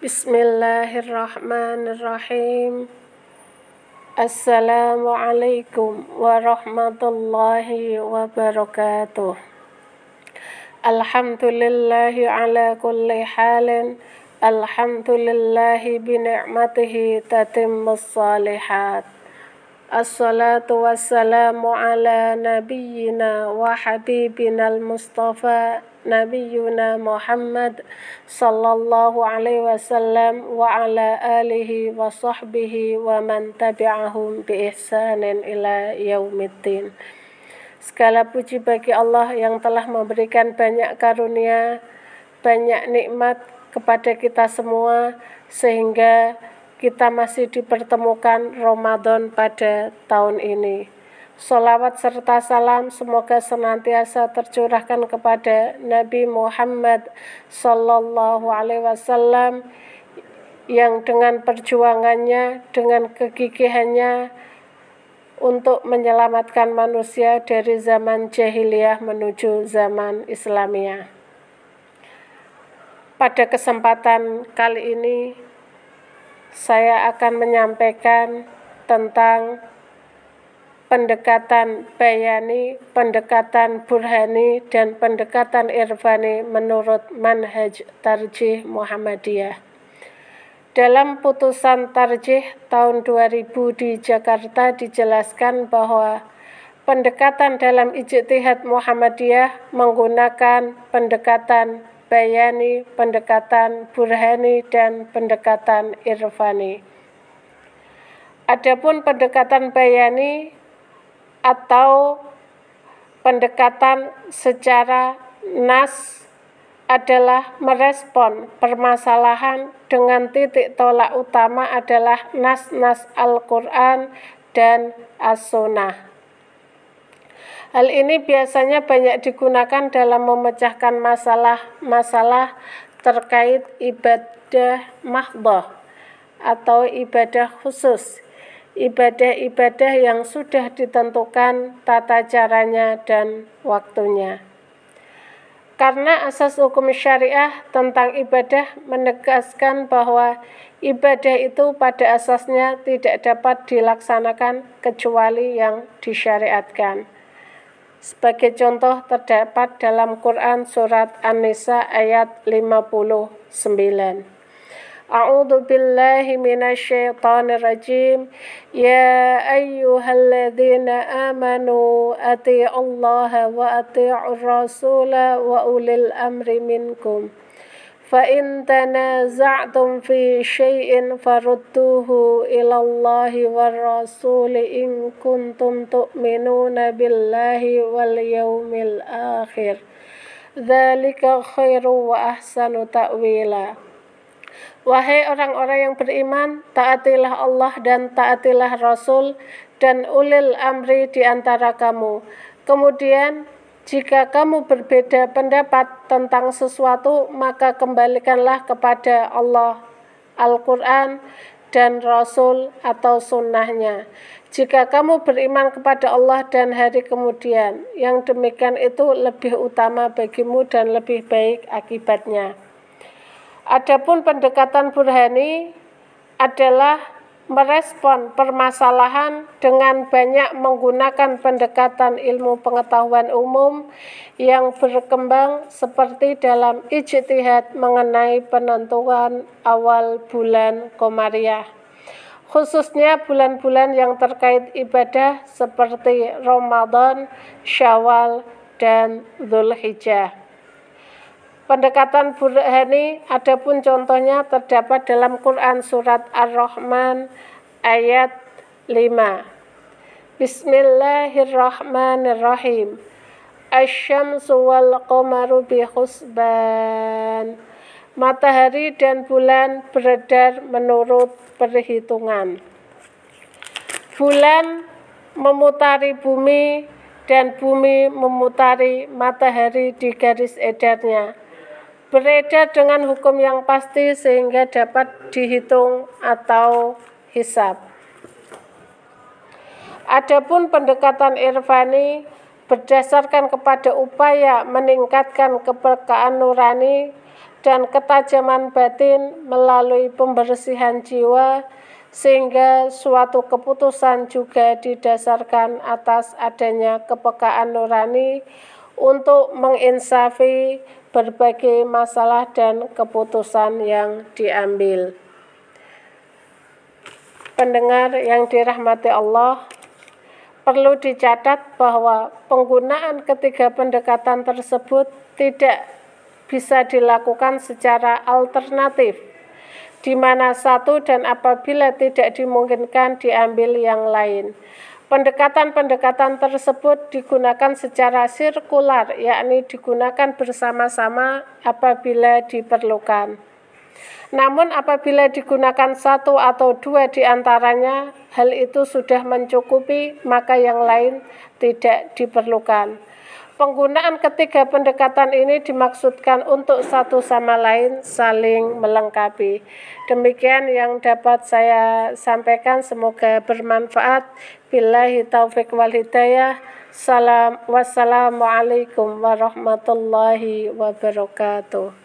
Bismillahirrahmanirrahim. Assalamualaikum warahmatullahi wabarakatuh. Alhamdulillahi ala kulli halin. Alhamdulillahi bini'matihi tatimmus salihat. Assalatu wassalamu ala nabiyyina wa habibina al-mustafa Nabiyuna Muhammad sallallahu alaihi wasallam wa ala alihi wa sahbihi wa man tabi'ahum bi ihsanin ila yaumiddin. Segala puji bagi Allah yang telah memberikan banyak karunia, banyak nikmat kepada kita semua sehingga kita masih dipertemukan Ramadan pada tahun ini. Sholawat serta salam semoga senantiasa tercurahkan kepada Nabi Muhammad sallallahu alaihi wasallam yang dengan perjuangannya, dengan kegigihannya untuk menyelamatkan manusia dari zaman jahiliyah menuju zaman Islamiyah. Pada kesempatan kali ini saya akan menyampaikan tentang pendekatan bayani, pendekatan burhani, dan pendekatan irfani menurut manhaj tarjih Muhammadiyah. Dalam putusan tarjih tahun 2000 di Jakarta dijelaskan bahwa pendekatan dalam ijtihad Muhammadiyah menggunakan pendekatan bayani, pendekatan burhani, dan pendekatan irfani. Adapun pendekatan bayani atau pendekatan secara nas adalah merespon permasalahan dengan titik tolak utama adalah nas-nas Al-Quran dan As-Sunnah. Hal ini biasanya banyak digunakan dalam memecahkan masalah-masalah terkait ibadah mahdhah atau ibadah khusus, ibadah-ibadah yang sudah ditentukan tata caranya dan waktunya. Karena asas hukum syariah tentang ibadah menegaskan bahwa ibadah itu pada asasnya tidak dapat dilaksanakan kecuali yang disyariatkan. Sebagai contoh terdapat dalam Quran surat An-Nisa ayat 59. A'udzu billahi minasyaitonir rajim. Ya ayyuhalladzina amanu atti'ullaha wa atti'ur rasula wa ulil amri minkum. Fa in tanaza'tum fi syai'in farudduhu ilallahi war rasuli in kuntum tu'minuna billahi wal yaumil akhir. Dzalika khairu wa ahsanu ta'wila. Wahai orang-orang yang beriman, taatilah Allah dan taatilah Rasul dan ulil amri di antara kamu. Kemudian, jika kamu berbeda pendapat tentang sesuatu, maka kembalikanlah kepada Allah, Al-Quran, dan Rasul atau sunnahnya. Jika kamu beriman kepada Allah dan hari kemudian, yang demikian itu lebih utama bagimu dan lebih baik akibatnya. Adapun pendekatan burhani adalah merespon permasalahan dengan banyak menggunakan pendekatan ilmu pengetahuan umum yang berkembang seperti dalam ijtihad mengenai penentuan awal bulan Qamariyah, khususnya bulan-bulan yang terkait ibadah seperti Ramadan, Syawal, dan Dzulhijjah. Pendekatan burhani adapun contohnya terdapat dalam Quran surat Ar-Rahman ayat 5. Bismillahirrahmanirrahim. Asy-syamsu wal qamaru bihusban. Matahari dan bulan beredar menurut perhitungan. Bulan memutari bumi dan bumi memutari matahari di garis edarnya. Beredar dengan hukum yang pasti sehingga dapat dihitung atau hisab. Adapun pendekatan irfani berdasarkan kepada upaya meningkatkan kepekaan nurani dan ketajaman batin melalui pembersihan jiwa, sehingga suatu keputusan juga didasarkan atas adanya kepekaan nurani untuk menginsafi berbagai masalah dan keputusan yang diambil. Pendengar yang dirahmati Allah, perlu dicatat bahwa penggunaan ketiga pendekatan tersebut tidak bisa dilakukan secara alternatif, di mana satu dan apabila tidak dimungkinkan diambil yang lain. Pendekatan-pendekatan tersebut digunakan secara sirkular, yakni digunakan bersama-sama apabila diperlukan. Namun apabila digunakan satu atau dua di antaranya, hal itu sudah mencukupi, maka yang lain tidak diperlukan. Penggunaan ketiga pendekatan ini dimaksudkan untuk satu sama lain saling melengkapi. Demikian yang dapat saya sampaikan, semoga bermanfaat. Billahi taufiq wal hidayah. Wassalamualaikum warahmatullahi wabarakatuh.